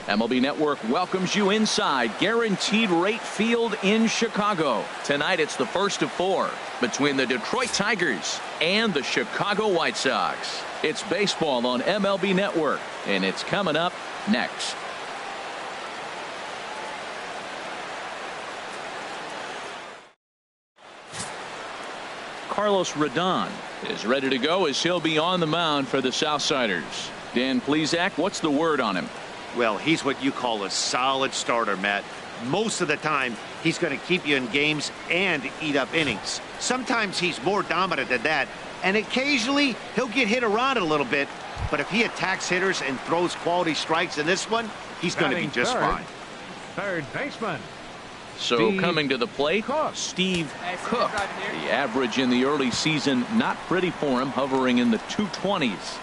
MLB Network welcomes you inside Guaranteed Rate Field in Chicago. Tonight it's the first of 4 between the Detroit Tigers and the Chicago White Sox. It's baseball on MLB Network, and it's coming up next. Carlos Rodon is ready to go as he'll be on the mound for the Southsiders. Dan Plesac, what's the word on him? Well, he's what you call a solid starter, Matt. Most of the time, he's going to keep you in games and eat up innings. Sometimes he's more dominant than that, and occasionally he'll get hit around a little bit. But if he attacks hitters and throws quality strikes in this one, he's going to be just fine. Third baseman. So coming to the plate, Steve Cook. The average in the early season not pretty for him, hovering in the 220s.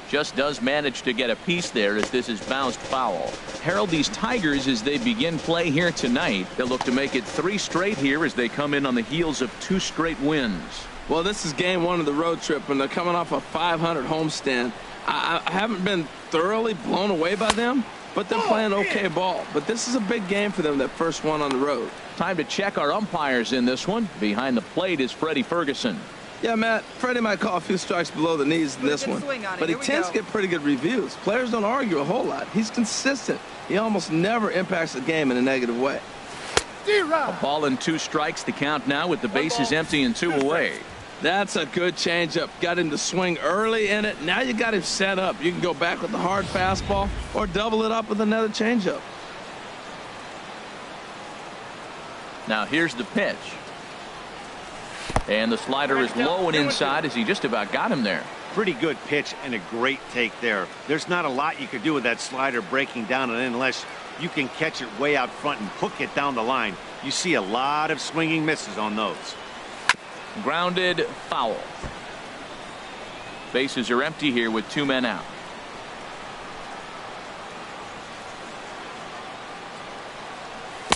Just does manage to get a piece there as this is bounced foul. Harold, these Tigers, as they begin play here tonight, they'll look to make it 3 straight here as they come in on the heels of 2 straight wins. Well, this is game 1 of the road trip, and they're coming off a 500 homestand. I haven't been thoroughly blown away by them, but they're playing okay ball. But this is a big game for them, that first one on the road. Time to check our umpires in this one. Behind the plate is Freddie Ferguson. Yeah, Matt, Freddie might call a few strikes below the knees in this one, but he tends to get pretty good reviews. Players don't argue a whole lot. He's consistent. He almost never impacts the game in a negative way. A ball and 2 strikes, the count now with the bases empty and 2 away. That's a good changeup. Got him to swing early in it. Now you got him set up. You can go back with the hard fastball or double it up with another changeup. Now here's the pitch. And the slider is low and inside as he just about got him there. Pretty good pitch and a great take there. There's not a lot you could do with that slider breaking down, and unless you can catch it way out front and hook it down the line, you see a lot of swinging misses on those. Grounded foul. Bases are empty here with 2 men out.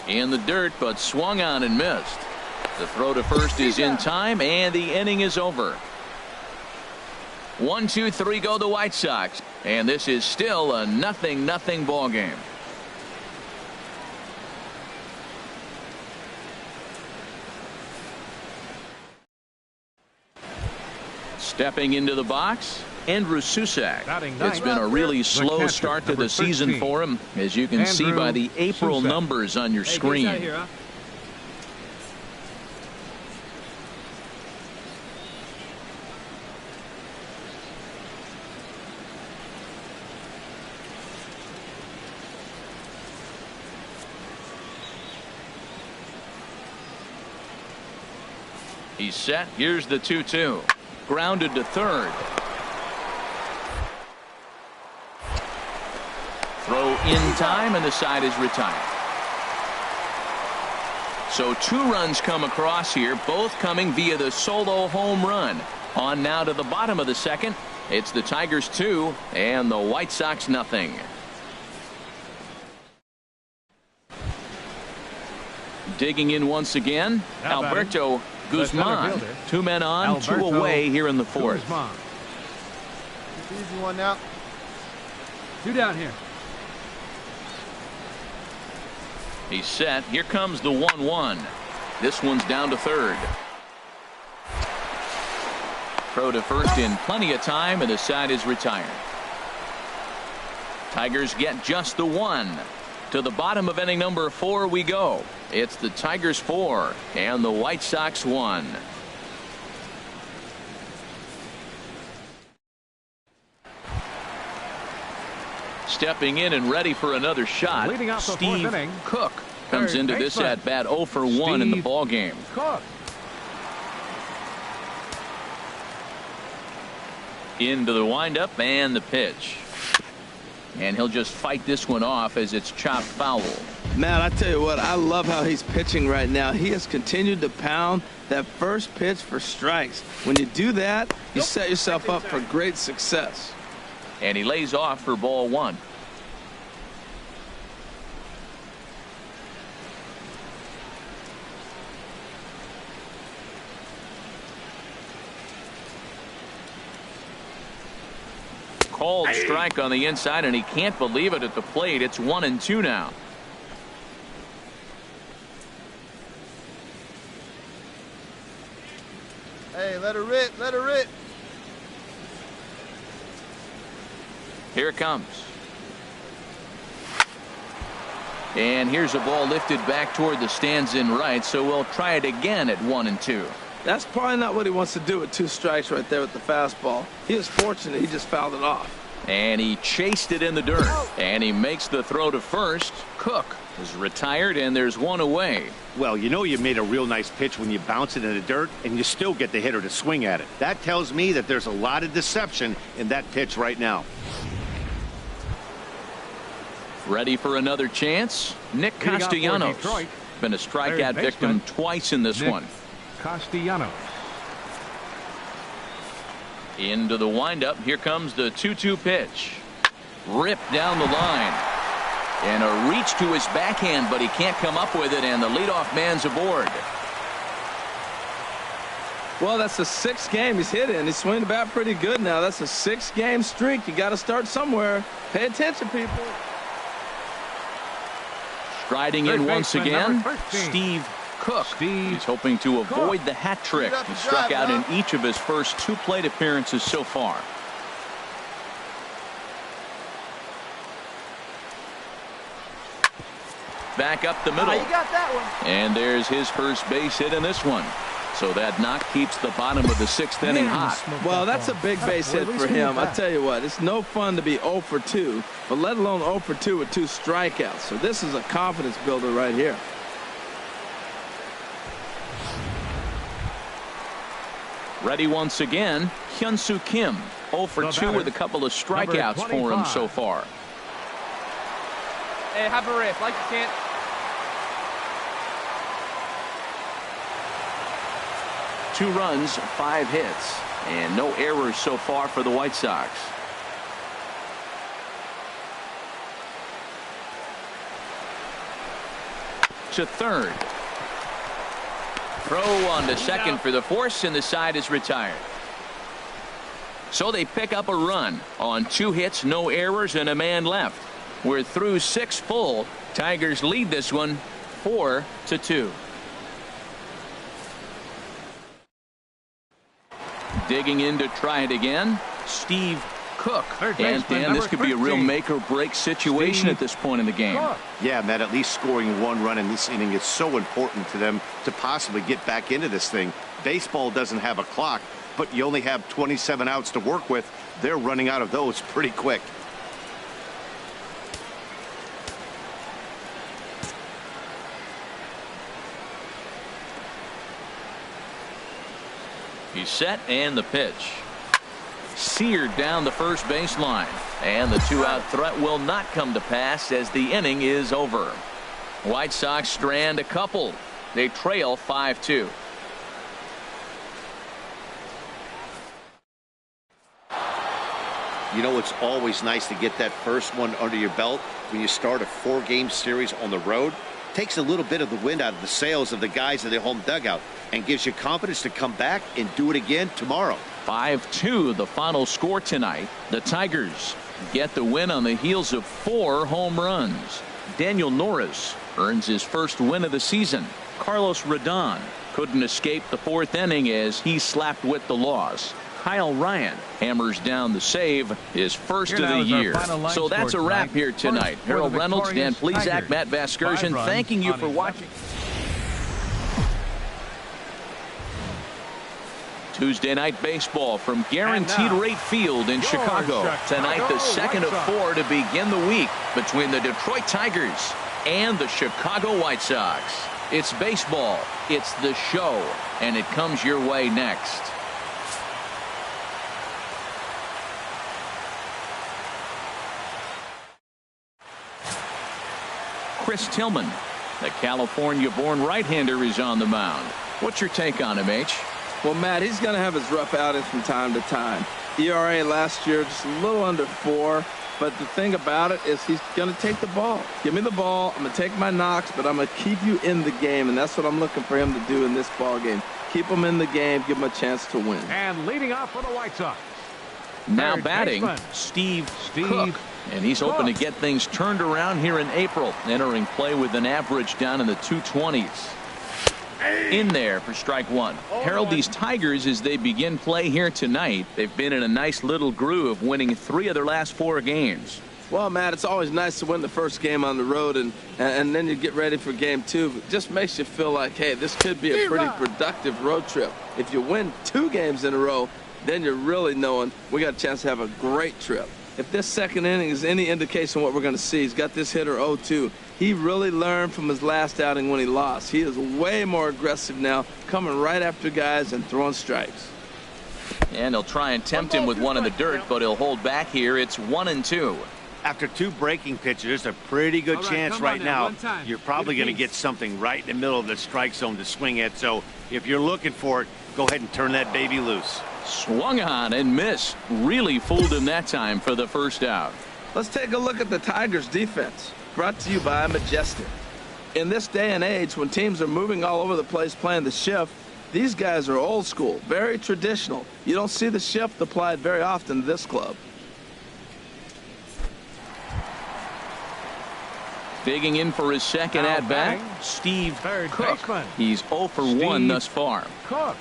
In the dirt, but swung on and missed. The throw to first is in time, and the inning is over. 1, 2, 3 go the White Sox, and this is still a 0-0 ball game. Stepping into the box, Andrew Susac. It's been a really slow start to the season for him, as you can see by the April numbers on your screen. He's set. Here's the 2-2. Grounded to third. Throw in time, and the side is retired. So 2 runs come across here, both coming via the solo home run. On now to the bottom of the second. It's the Tigers 2 and the White Sox nothing. Digging in once again, Alberto Guzman. 2 men on, 2 away here in the 4th. Easy one now. 2 down here. He's set. Here comes the 1-1. This one's down to third. Throw to first in plenty of time, and the side is retired. Tigers get just the 1. To the bottom of inning number 4 we go. It's the Tigers 4 and the White Sox 1. Stepping in and ready for another shot, Steve Cook comes into this at bat 0 for 1 in the ball game. Into the windup and the pitch. And he'll just fight this one off as it's chopped foul. Matt, I tell you what, I love how he's pitching right now. He has continued to pound that first pitch for strikes. When you do that, you set yourself up for great success. And he lays off for ball 1. Called strike on the inside, and he can't believe it at the plate. It's 1-2 now. Hey, let her rip, let her rip. Here it comes. And here's a ball lifted back toward the stands in right, so we'll try it again at 1-2. That's probably not what he wants to do with 2 strikes right there with the fastball. He was fortunate he just fouled it off. And he chased it in the dirt. And he makes the throw to first. Cook is retired, and there's one away. Well, you know you made a real nice pitch when you bounce it in the dirt and you still get the hitter to swing at it. That tells me that there's a lot of deception in that pitch right now. Ready for another chance? Nick Castellanos. Been a strikeout victim twice in this one. Castellanos. Into the windup. Here comes the 2-2 pitch. Ripped down the line. And a reach to his backhand, but he can't come up with it, and the leadoff man's aboard. Well, that's the 6th game he's hit in. He's swinging the bat pretty good now. That's a 6-game streak. You got to start somewhere. Pay attention, people. Striding in once again, Steve Cook. He's hoping to avoid the hat trick. He struck out in each of his first 2 plate appearances so far. Back up the middle. You got that one. And there's his first base hit in this one. So that knock keeps the bottom of the 6th inning hot. Well, that's a big base hit for him. I tell you what, it's no fun to be 0 for 2, but let alone 0 for 2 with 2 strikeouts. So this is a confidence builder right here. Ready once again, Hyun-Soo Kim. 0 for 2 with a couple of strikeouts for him so far. Hey, have a riff like you can't. Two runs, 5 hits, and no errors so far for the White Sox. To third. Throw on to second for the force, and the side is retired. So they pick up a run on 2 hits, no errors, and a man left. We're through 6 full. Tigers lead this one 4-2. Digging in to try it again, Steve Cook. And Dan, this could be a real make or break situation at this point in the game. Yeah, Matt, at least scoring 1 run in this inning is so important to them to possibly get back into this thing. Baseball doesn't have a clock, but you only have 27 outs to work with. They're running out of those pretty quick. He's set, and the pitch. Seared down the first baseline. And the 2-out threat will not come to pass as the inning is over. White Sox strand a couple. They trail 5-2. You know, it's always nice to get that first one under your belt when you start a 4-game series on the road. Takes a little bit of the wind out of the sails of the guys in the home dugout and gives you confidence to come back and do it again tomorrow. 5-2 the final score tonight. The Tigers get the win on the heels of 4 home runs. Daniel Norris earns his first win of the season. Carlos Rodon couldn't escape the 4th inning as he slapped with the loss. Kyle Ryan hammers down the save, his first of the year. So that's a wrap here tonight. Harold Reynolds, Dan Plesac, Matt Vasgersian, thanking you for watching. Tuesday night baseball from Guaranteed Rate Field in Chicago. Tonight, the 2nd of 4 to begin the week between the Detroit Tigers and the Chicago White Sox. It's baseball, it's the show, and it comes your way next. Chris Tillman, the California-born right-hander, is on the mound. What's your take on him, H? Well, Matt, he's going to have his rough outings from time to time. ERA last year just a little under 4. But the thing about it is he's going to take the ball. Give me the ball. I'm going to take my knocks, but I'm going to keep you in the game. And that's what I'm looking for him to do in this ball game. Keep him in the game. Give him a chance to win. And leading off for the White Sox, Now Third batting, baseman. Steve Cook. And he's hoping to get things turned around here in April. Entering play with an average down in the 220s. In there for strike one. Harold, these Tigers, as they begin play here tonight, they've been in a nice little groove, winning 3 of their last 4 games. Well, Matt, it's always nice to win the first game on the road, and then you get ready for game 2. It just makes you feel like, hey, this could be a pretty productive road trip. If you win 2 games in a row, then you're really knowing we got a chance to have a great trip. If this second inning is any indication of what we're going to see, he's got this hitter 0-2. He really learned from his last outing when he lost. He is way more aggressive now, coming right after guys and throwing strikes. And he'll try and tempt him with one in the dirt, but he'll hold back here. It's 1-2. After 2 breaking pitches, there's a pretty good chance right now you're probably going to get something right in the middle of the strike zone to swing at. So if you're looking for it, go ahead and turn that baby loose. Swung on and missed. Really fooled him that time for the first out. Let's take a look at the Tigers' defense. Brought to you by Majestic. In this day and age, when teams are moving all over the place playing the shift, these guys are old school, very traditional. You don't see the shift applied very often to this club. Digging in for his second Now at-bat, batting, Steve third Cook. baseman. He's 0 for 1 thus far. Cook.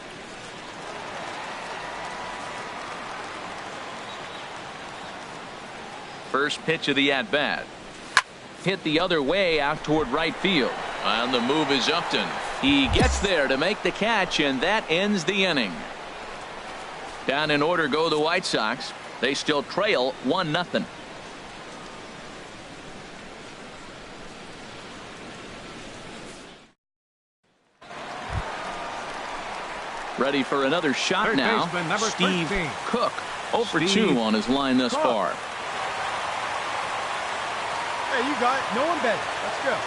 First pitch of the at-bat. Hit the other way out toward right field. On the move is Upton. He gets there to make the catch, and that ends the inning. Down in order go the White Sox. They still trail 1-0. Ready for another shot Third now. baseman, number Steve 13. Cook. 0 for 2 Steve on his line thus Cook. far. Hey, you got it. No one better. Let's go.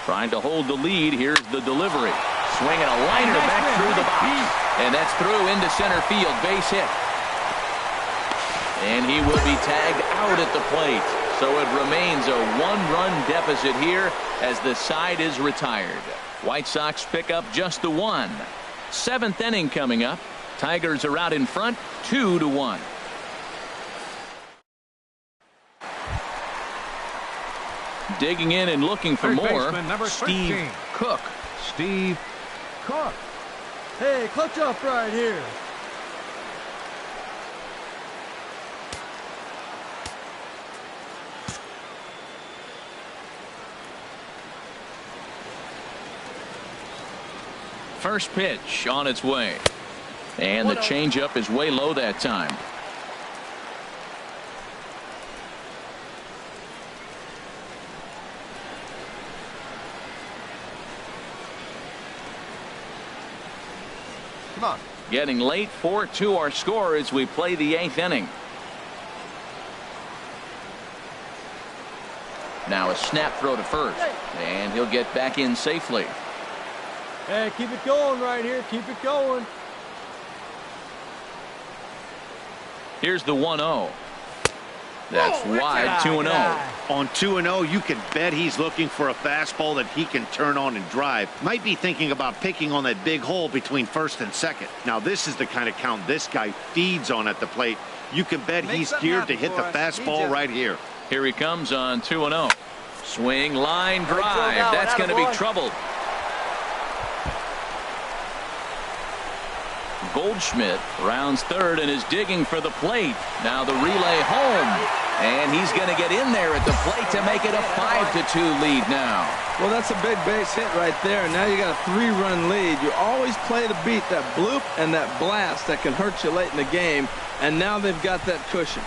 Trying to hold the lead. Here's the delivery. Swinging a liner back through the box. And that's through into center field. Base hit. And he will be tagged out at the plate. So it remains a 1-run deficit here as the side is retired. White Sox pick up just the 1. 7th inning coming up. Tigers are out in front 2-1. Digging in and looking for Third more. baseman, number Steve 13. Cook. Steve Cook. Hey, clutch up right here. First pitch on its way. And the changeup is way low that time. Come on. Getting late, 4-2 our score as we play the 8th inning. Now a snap throw to first. And he'll get back in safely. Hey, keep it going right here. Keep it going. Here's the 1-0. That's wide, 2-0. On 2-0, you can bet he's looking for a fastball that he can turn on and drive. Might be thinking about picking on that big hole between first and second. Now, this is the kind of count this guy feeds on at the plate. You can bet he's geared to hit the fastball right here. Here he comes on 2-0. Swing, line, drive. That's going to be trouble. Goldschmidt rounds third and is digging for the plate. Now the relay home. And he's going to get in there at the plate to make it a 5-2 lead now. Well, that's a big base hit right there. Now you got a 3-run lead. You always play to beat that bloop and that blast that can hurt you late in the game. And now they've got that cushion.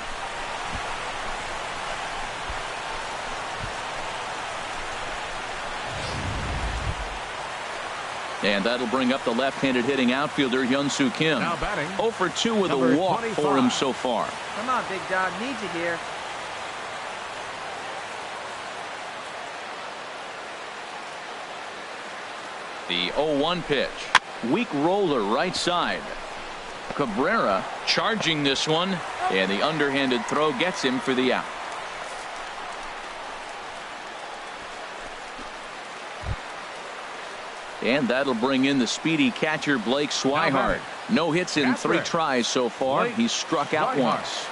And that'll bring up the left-handed hitting outfielder Hyun-Soo Kim. Now batting, 0 for 2 with number a walk 25. for him so far. Come on, big dog. Need you here. The 0-1 pitch. Weak roller right side. Cabrera charging this one. And the underhanded throw gets him for the out. And that'll bring in the speedy catcher Blake Swihart. No hits in 3 tries so far. He's struck out once.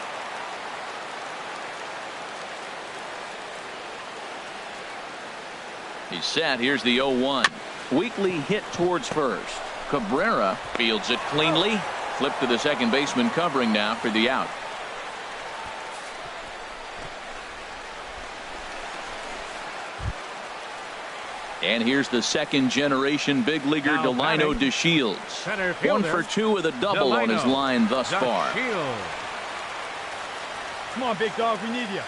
He's set. Here's the 0-1. Weekly hit towards first. Cabrera fields it cleanly. Flip to the second baseman covering now for the out. And here's the second generation big leaguer Delino DeShields. 1 for 2 with a double on his line thus far. Come on, big dog, we need you.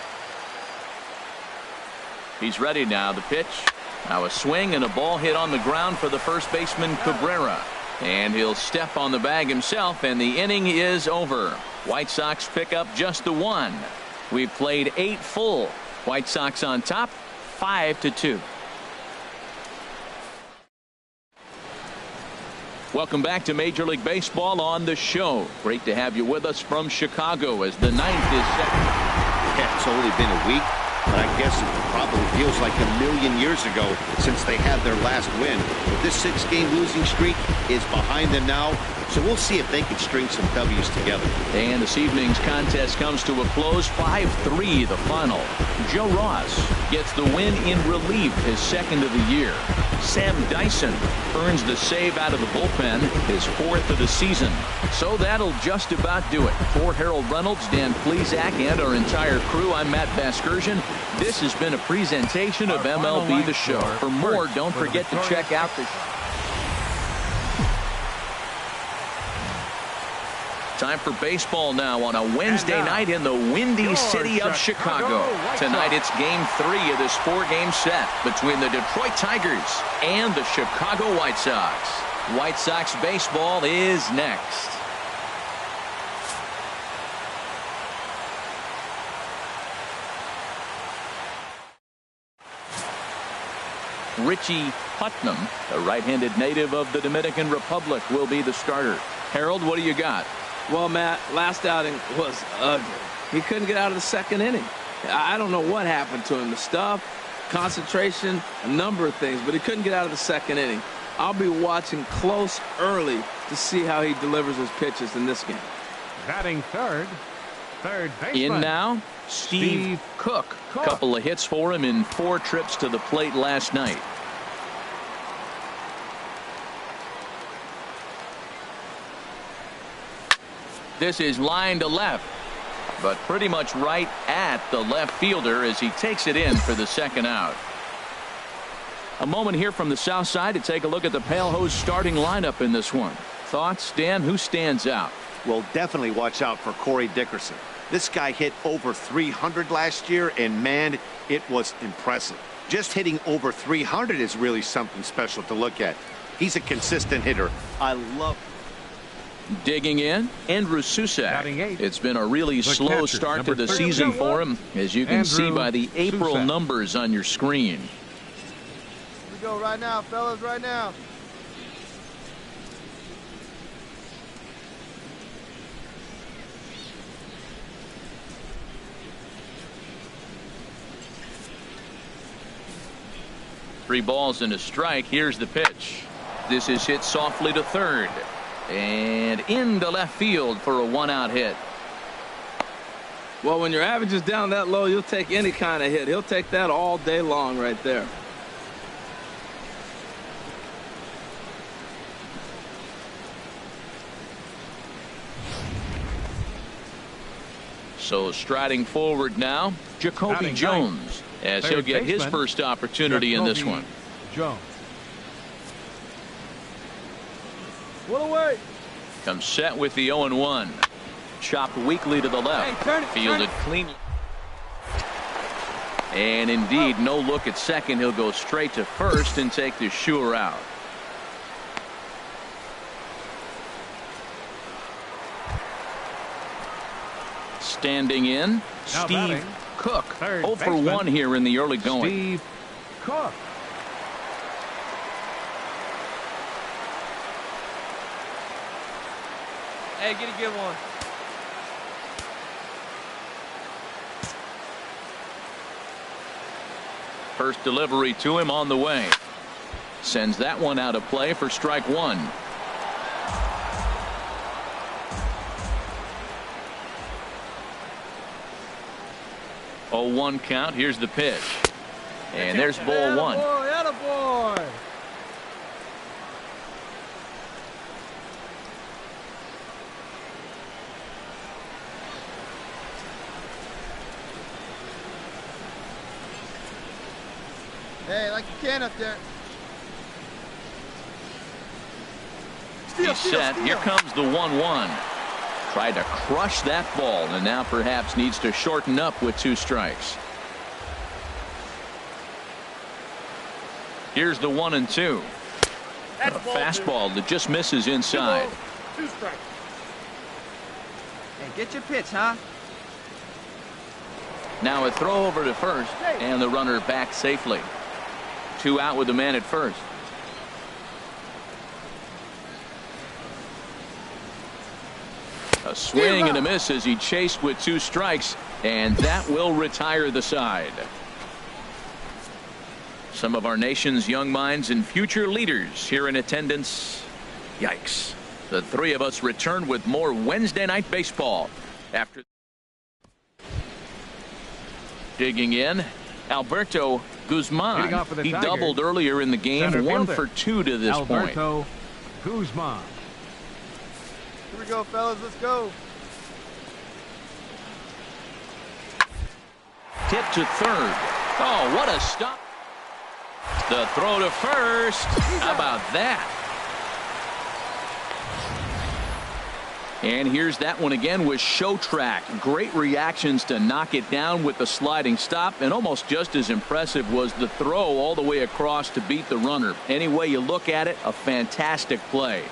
He's ready now. The pitch. Now a swing and a ball hit on the ground for the first baseman Cabrera. And he'll step on the bag himself, and the inning is over. White Sox pick up just the 1. We've played 8 full. White Sox on top, 5-2. Welcome back to Major League Baseball on the show. Great to have you with us from Chicago as the 9th is set. Yeah, it's only been a week, but I guess it probably feels like a million years ago since they had their last win. But this 6-game losing streak is behind them now, so we'll see if they can string some W's together. And this evening's contest comes to a close, 5-3 the final. Joe Ross gets the win in relief, his 2nd of the year. Sam Dyson earns the save out of the bullpen, his 4th of the season. So that'll just about do it. For Harold Reynolds, Dan Plesac, and our entire crew, I'm Matt Vasgersian. This has been a presentation of MLB The Show. For more, don't forget to check out the time for baseball now on a Wednesday night in the windy city of Chicago. Tonight it's game 3 of this 4-game set between the Detroit Tigers and the Chicago White Sox. White Sox baseball is next. Richie Putnam, a right-handed native of the Dominican Republic, will be the starter. Harold, what do you got? Well, Matt, last outing was ugly. He couldn't get out of the 2nd inning. I don't know what happened to him. The stuff, concentration, a number of things, but he couldn't get out of the 2nd inning. I'll be watching close early to see how he delivers his pitches in this game. Batting third baseman. In now, Steve Cook. Couple of hits for him in 4 trips to the plate last night. This is line to left, but pretty much right at the left fielder as he takes it in for the 2nd out. A moment here from the south side to take a look at the Pale Hose starting lineup in this one. Thoughts, Dan? Who stands out? Well, definitely watch out for Corey Dickerson. This guy hit over 300 last year, and man, it was impressive. Just hitting over 300 is really something special to look at. He's a consistent hitter. I love. Digging in, Andrew Susac. It's been a really slow start to the season for him, as you can see by the April numbers on your screen. Here we go right now, fellas, right now. Three balls and a strike. Here's the pitch. This is hit softly to third. And into left field for a 1-out hit. Well, when your average is down that low, you'll take any kind of hit. He'll take that all day long right there. So striding forward now, Jacoby Jones, as he'll get his first opportunity in this one. Jones. What away? Comes set with the 0-1. Chopped weakly to the left. Fielded cleanly. And indeed, no look at second. He'll go straight to first and take the sure out. Standing in, Steve Cook. 0 for 1 here in the early going. Steve Cook. Hey, get a good one. First delivery to him on the way. Sends that one out of play for strike one. Oh, 1 count. Here's the pitch. And there's ball one. Attaboy. Hey, like you can up there. He's set. Here comes the 1-1. Tried to crush that ball, and now perhaps needs to shorten up with 2 strikes. Here's the 1-2. A fastball that just misses inside. 2 strikes. Hey, get your pitch, huh? Now a throw over to first, and the runner back safely. 2 out with the man at first. A swing and a miss as he chased with 2 strikes, and that will retire the side. Some of our nation's young minds and future leaders here in attendance. Yikes. The 3 of us return with more Wednesday night baseball after. Digging in, Alberto Guzman. He doubled earlier in the game, 1 for 2 to this point. Alberto Guzman. Here we go, fellas. Let's go. Tip to third. Oh, what a stop. The throw to first. How about that? And here's that one again with Show Track. Great reactions to knock it down with the sliding stop, and almost just as impressive was the throw all the way across to beat the runner. Any way you look at it, a fantastic play.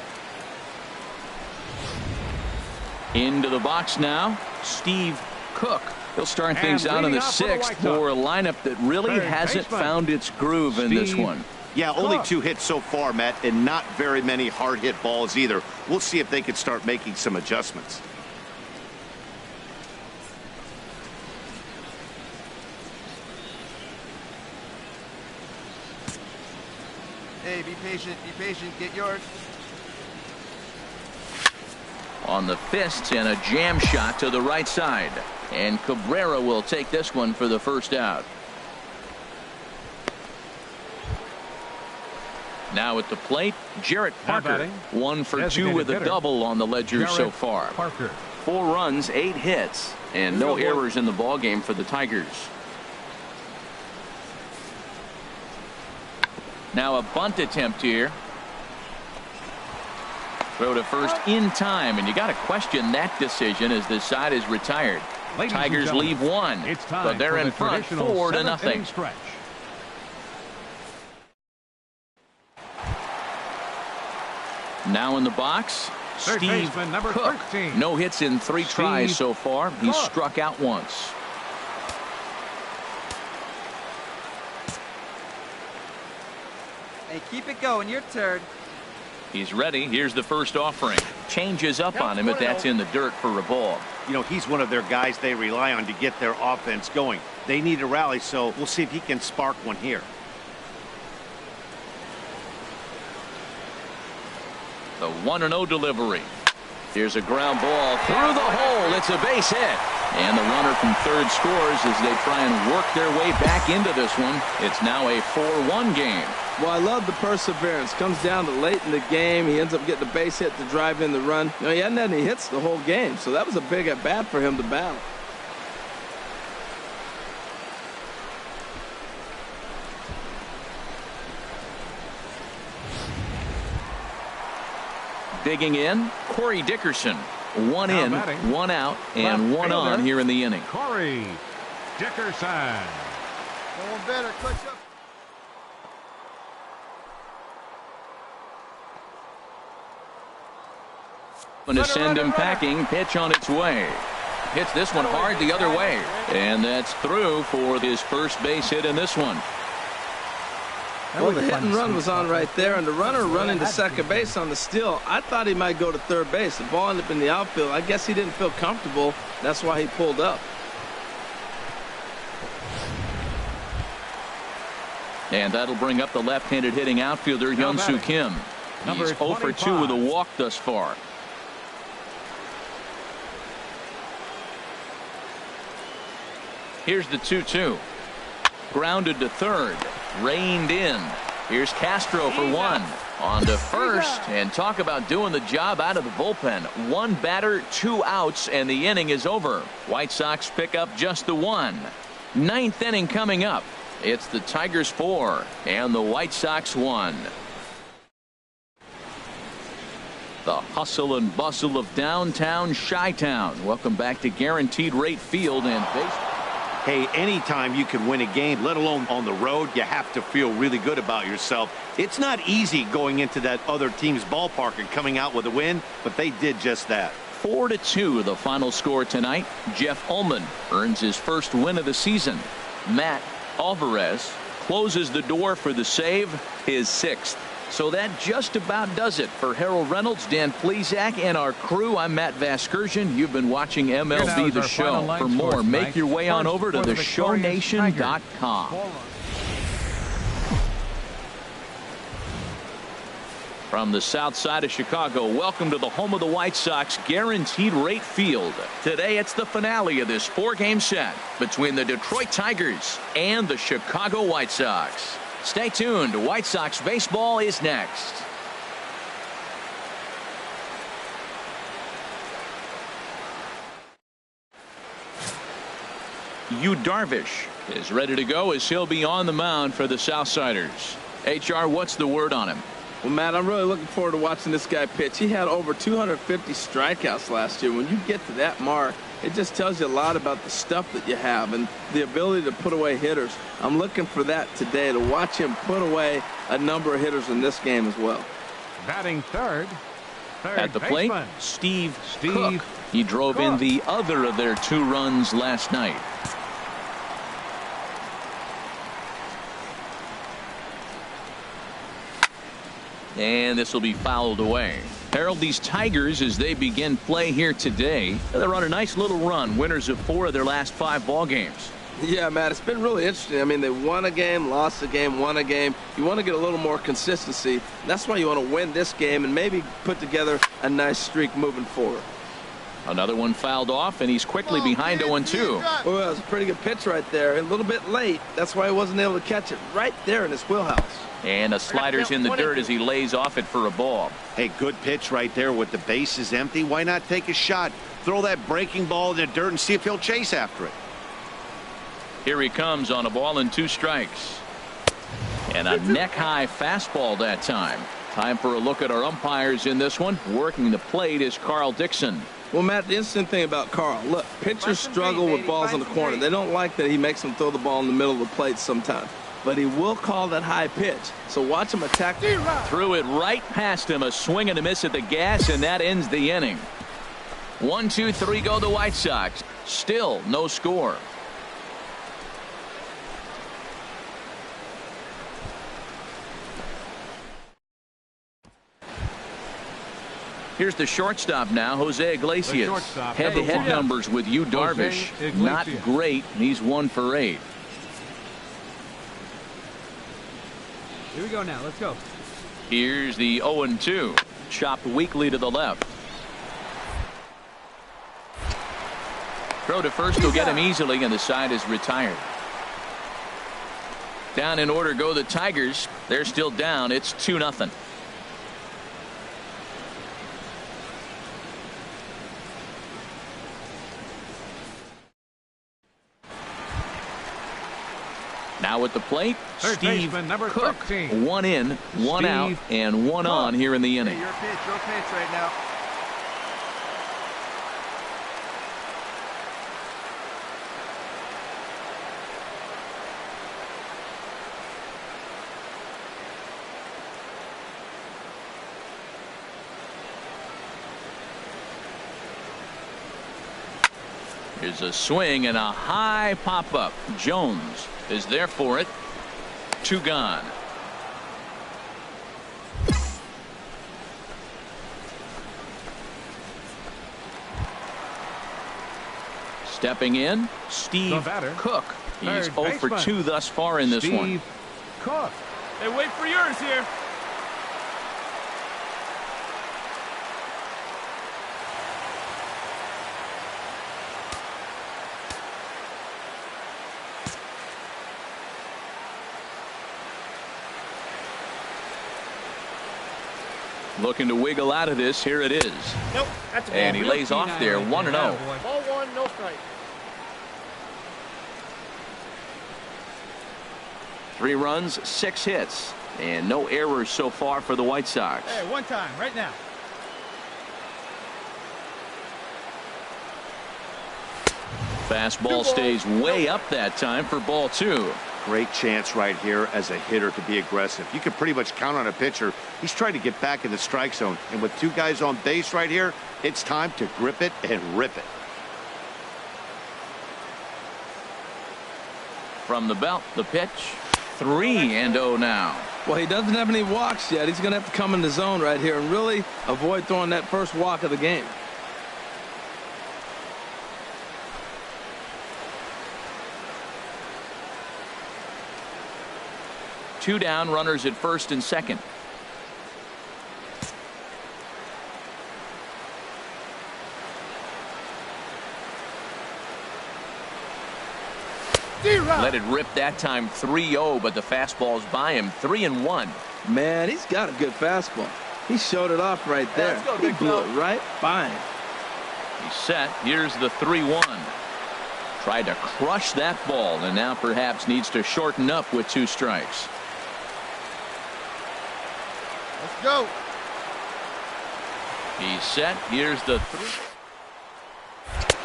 Into the box now, Steve Cook. He'll start things out in the 6th for a lineup that really hasn't found its groove in this one. Yeah, only 2 hits so far, Matt, and not very many hard hit balls either. We'll see if they can start making some adjustments. Hey, be patient, get yours. On the fists and a jam shot to the right side. And Cabrera will take this one for the first out. Now at the plate, Jarrett Parker. 1 for 2 with a double on the ledger so far. 4 runs, 8 hits, and no errors in the ballgame for the Tigers. Now a bunt attempt here. Throw to first in time, and you got to question that decision as the side is retired. Tigers leave 1, but they're in front 4-0. Now in the box, Steve Cook. No hits in 3 tries so far. He's struck out once. Hey, keep it going. Your turn. He's ready. Here's the first offering. Changes up on him if that's in the dirt for a ball. You know, he's one of their guys they rely on to get their offense going. They need a rally, so we'll see if he can spark one here. The 1-0 delivery. Here's a ground ball through the hole. It's a base hit. And the runner from third scores as they try and work their way back into this one. It's now a 4-1 game. Well, I love the perseverance. Comes down to late in the game. He ends up getting a base hit to drive in the run. You know, he hadn't had any hits the whole game, so that was a big at-bat for him to battle. Digging in, Corey Dickerson. 1 in, 1 out, and 1 on here in the inning. Corey Dickerson. No one better. Clutch up. Going to send him packing. Pitch on its way. Hits this one hard the other way. And that's through for his first base hit in this one. Well, the hit and run was on right there, and the runner running to second base on the steal. I thought he might go to third base. The ball ended up in the outfield. I guess he didn't feel comfortable. That's why he pulled up. And that'll bring up the left-handed hitting outfielder Hyun-Soo Kim. He's 0 for 2 with a walk thus far. Here's the 2-2. Grounded to third. Reined in. Here's Castro for one. On to first. And talk about doing the job out of the bullpen. One batter, 2 outs, and the inning is over. White Sox pick up just the one. 9th inning coming up. It's the Tigers 4 and the White Sox 1. The hustle and bustle of downtown Chi-Town. Welcome back to Guaranteed Rate Field and baseball. Hey, anytime you can win a game, let alone on the road, you have to feel really good about yourself. It's not easy going into that other team's ballpark and coming out with a win, but they did just that. 4-2 the final score tonight. Jeff Ullman earns his first win of the season. Matt Alvarez closes the door for the save, his 6th. So that just about does it for Harold Reynolds, Dan Plesac, and our crew. I'm Matt Vasgersian. You've been watching MLB The Show. For more, make your way on over to theshownation.com. From the south side of Chicago, welcome to the home of the White Sox, Guaranteed Rate Field. Today, it's the finale of this 4-game set between the Detroit Tigers and the Chicago White Sox. Stay tuned. White Sox baseball is next. Yu Darvish is ready to go as he'll be on the mound for the Southsiders. HR, what's the word on him? Well, Matt, I'm really looking forward to watching this guy pitch. He had over 250 strikeouts last year. When you get to that mark, it just tells you a lot about the stuff that you have and the ability to put away hitters. I'm looking for that today, to watch him put away a number of hitters in this game as well. Batting third at the plate, baseman, Steve Cook. He drove in the other of their 2 runs last night. And this will be fouled away. Harold, these Tigers, as they begin play here today, they're on a nice little run, winners of 4 of their last 5 ball games. Yeah, Matt, it's been really interesting. I mean, they won a game, lost a game, won a game. You want to get a little more consistency. That's why you want to win this game and maybe put together a nice streak moving forward. Another one fouled off, and he's quickly behind 0-2. Well, that was a pretty good pitch right there. A little bit late. That's why he wasn't able to catch it right there in his wheelhouse. And a slider's in the dirt as he lays off it for a ball. Hey, good pitch right there with the bases empty. Why not take a shot? Throw that breaking ball in the dirt and see if he'll chase after it. Here he comes on a ball and 2 strikes. And a neck-high fastball that time. Time for a look at our umpires in this one. Working the plate is Carl Dixon. Well, Matt, the interesting thing about Carl, look, pitchers struggle with balls in the corner. They don't like that he makes them throw the ball in the middle of the plate sometimes. But he will call that high pitch. So watch him attack. Threw it right past him. A swing and a miss at the gas, and that ends the inning. 1, 2, 3 go the White Sox. Still no score. Here's the shortstop now, Jose Iglesias. Head-to-head numbers with Yu Darvish. Not great. He's 1 for 8. Here we go now. Let's go. Here's the 0-2. Chopped weakly to the left. Throw to first will get him easily, and the side is retired. Down in order go the Tigers. They're still down. It's 2-0. Now at the plate, Steve Cook. 1 in, 1 out, and 1 on here in the inning. Hey, your pitch right now. Here's a swing and a high pop-up. Jones is there for it. 2 gone. Stepping in, Steve Cook. He's 0 for 2 thus far in this one. Cook. Hey, wait for yours here. Looking to wiggle out of this. Here it is. Nope, that's a ball. And he lays off there, 1-0. Ball one, no strike. 3 runs, 6 hits, and no errors so far for the White Sox. Hey, one time, right now. Fastball stays way up that time for ball 2. Great chance right here as a hitter to be aggressive. You can pretty much count on a pitcher. He's trying to get back in the strike zone. And with 2 guys on base right here, it's time to grip it and rip it. From the belt, the pitch. 3-0 now. Well, he doesn't have any walks yet. He's going to have to come in the zone right here and really avoid throwing that first walk of the game. Two down, runners at first and second. Let it rip that time, 3-0, but the fastball's by him, 3-1. Man, he's got a good fastball. He showed it off right there. Let's go, He big blew fella. it right by him. He's set. Here's the 3-1. Tried to crush that ball, and now perhaps needs to shorten up with 2 strikes. Let's go. He's set. Here's the 3.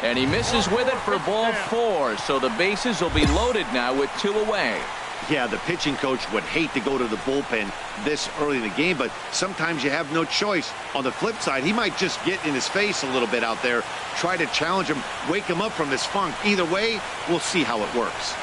And he misses with it for ball 4. So the bases will be loaded now with 2 away. Yeah, the pitching coach would hate to go to the bullpen this early in the game, but sometimes you have no choice. On the flip side, he might just get in his face a little bit out there, try to challenge him, wake him up from this funk. Either way, we'll see how it works.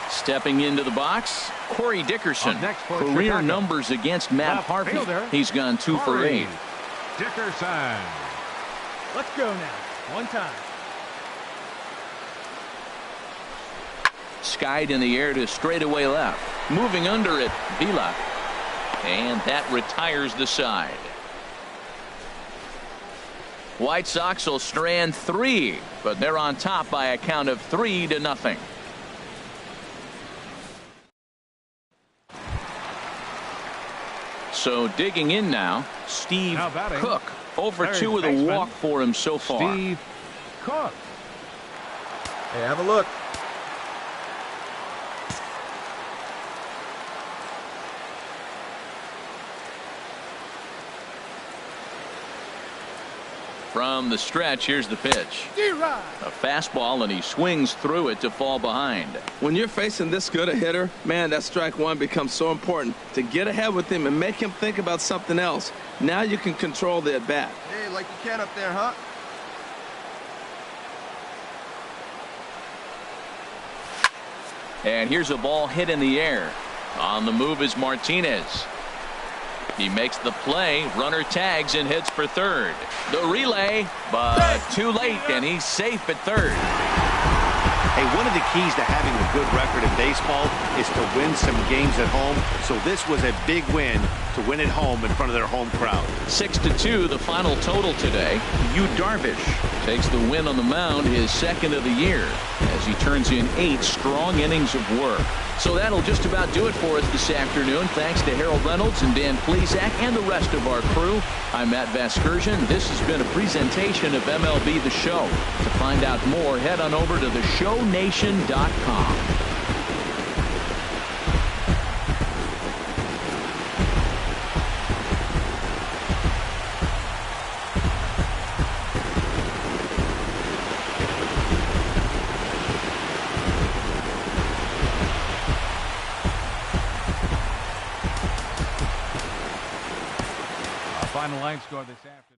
Stepping into the box, Corey Dickerson. Up next for Career Chicago. numbers against Matt Left Harvey. fielder, He's gone 2 for Corey 8. Dickerson. Let's go now. One time. Skied in the air to straightaway left. Moving under it, Vila. And that retires the side. White Sox will strand 3, but they're on top by a count of 3-0. So digging in now, Steve Now batting, Cook. Over third 2 with a baseman, walk for him so far. Steve Cook. Hey, have a look. From the stretch, here's the pitch. A fastball, and he swings through it to fall behind. When you're facing this good a hitter, man, that strike one becomes so important to get ahead with him and make him think about something else. Now you can control the at bat. Hey, like you can up there, huh? And here's a ball hit in the air. On the move is Martinez. He makes the play, runner tags and hits for third. The relay, but too late, and he's safe at third. Hey, one of the keys to having a good record in baseball is to win some games at home. So this was a big win to win at home in front of their home crowd. 6-2, the final total today. Yu Darvish takes the win on the mound, his second of the year, as he turns in 8 strong innings of work. So that'll just about do it for us this afternoon. Thanks to Harold Reynolds and Dan Plesac and the rest of our crew. I'm Matt Vasgersian. This has been a presentation of MLB The Show. To find out more, head on over to theshownation.com. Final line score this afternoon.